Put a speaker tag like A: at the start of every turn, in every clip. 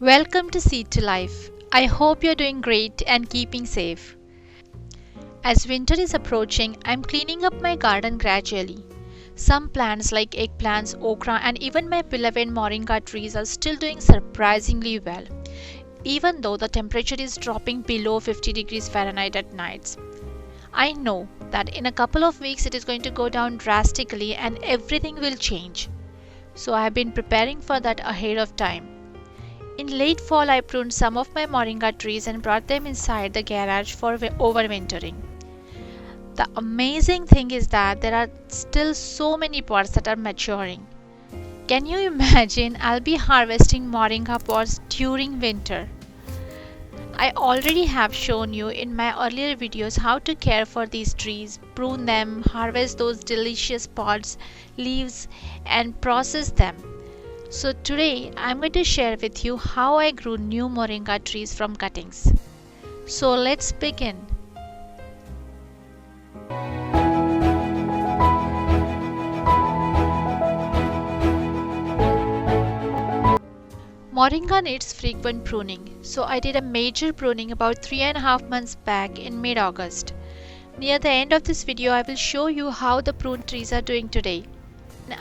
A: Welcome to Seed to Life. I hope you're doing great and keeping safe. As winter is approaching, I'm cleaning up my garden gradually. Some plants like eggplants, okra, and even my beloved moringa trees are still doing surprisingly well, even though the temperature is dropping below 50 degrees Fahrenheit at nights. I know that in a couple of weeks it is going to go down drastically and everything will change. So I have been preparing for that ahead of time. In late fall, I pruned some of my moringa trees and brought them inside the garage for overwintering. The amazing thing is that there are still so many pods that are maturing. Can you imagine? I'll be harvesting moringa pods during winter. I already have shown you in my earlier videos how to care for these trees, prune them, harvest those delicious pods, leaves, and process them. So today I'm going to share with you how I grew new moringa trees from cuttings. So let's begin. Moringa needs frequent pruning, so I did a major pruning about 3.5 months back in mid-August. Near the end of this video I will show you how the pruned trees are doing today.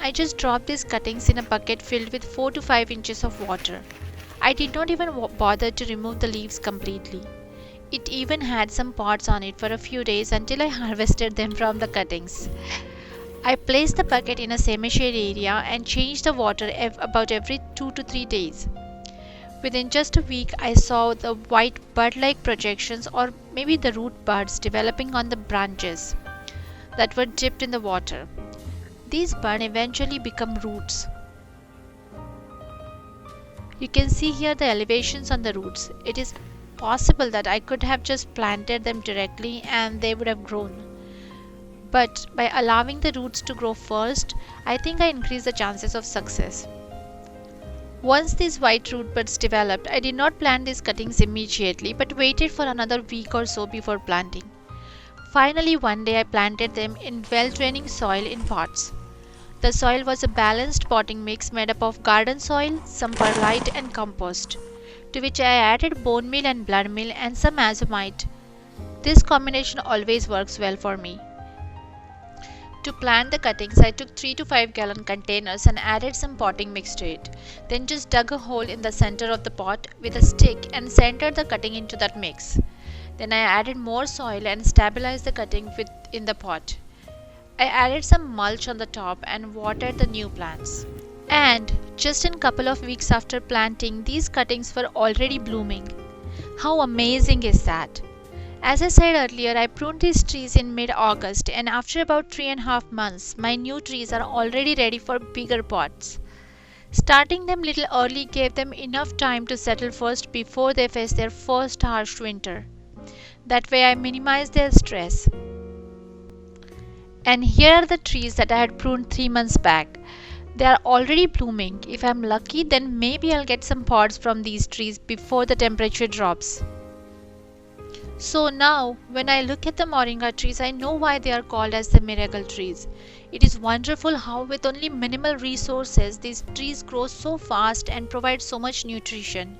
A: I just dropped these cuttings in a bucket filled with 4 to 5 inches of water. I did not even bother to remove the leaves completely. It even had some pods on it for a few days until I harvested them from the cuttings. I placed the bucket in a semi-shade area and changed the water about every 2 to 3 days. Within just a week, I saw the white bud-like projections, or maybe the root buds, developing on the branches that were dipped in the water. These buds eventually become roots. You can see here the elevations on the roots. It is possible that I could have just planted them directly and they would have grown. But by allowing the roots to grow first, I think I increased the chances of success. Once these white root buds developed, I did not plant these cuttings immediately but waited for another week or so before planting. Finally, one day I planted them in well-draining soil in pots. The soil was a balanced potting mix made up of garden soil, some perlite and compost, to which I added bone meal and blood meal and some azomite. This combination always works well for me. To plant the cuttings, I took 3 to 5 gallon containers and added some potting mix to it. Then just dug a hole in the center of the pot with a stick and centered the cutting into that mix. Then I added more soil and stabilized the cutting in the pot. I added some mulch on the top and watered the new plants. And just in a couple of weeks after planting, these cuttings were already blooming. How amazing is that? As I said earlier, I pruned these trees in mid-August, and after about 3.5 months, my new trees are already ready for bigger pots. Starting them little early gave them enough time to settle first before they face their first harsh winter. That way I minimized their stress. And here are the trees that I had pruned 3 months back. They are already blooming. If I'm lucky, then maybe I'll get some pods from these trees before the temperature drops. So now, when I look at the moringa trees, I know why they are called as the miracle trees. It is wonderful how with only minimal resources, these trees grow so fast and provide so much nutrition.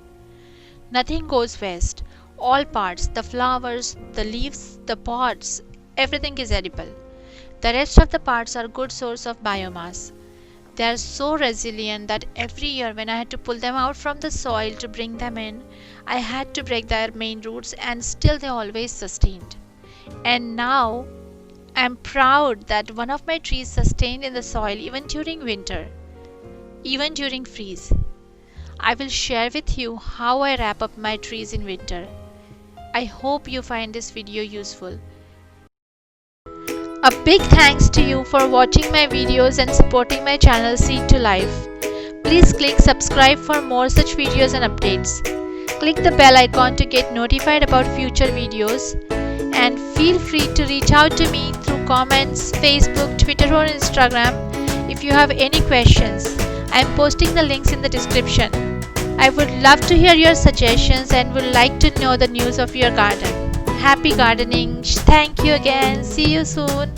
A: Nothing goes waste. All parts, the flowers, the leaves, the pods, everything is edible. The rest of the parts are a good source of biomass. They are so resilient that every year when I had to pull them out from the soil to bring them in, I had to break their main roots, and still they always sustained. And now I'm proud that one of my trees sustained in the soil even during winter, even during freeze. I will share with you how I wrap up my trees in winter. I hope you find this video useful. A big thanks to you for watching my videos and supporting my channel Seed to Life. Please click subscribe for more such videos and updates. Click the bell icon to get notified about future videos, and feel free to reach out to me through comments, Facebook, Twitter or Instagram if you have any questions. I am posting the links in the description. I would love to hear your suggestions and would like to know the news of your garden. Happy gardening! Thank you again. See you soon.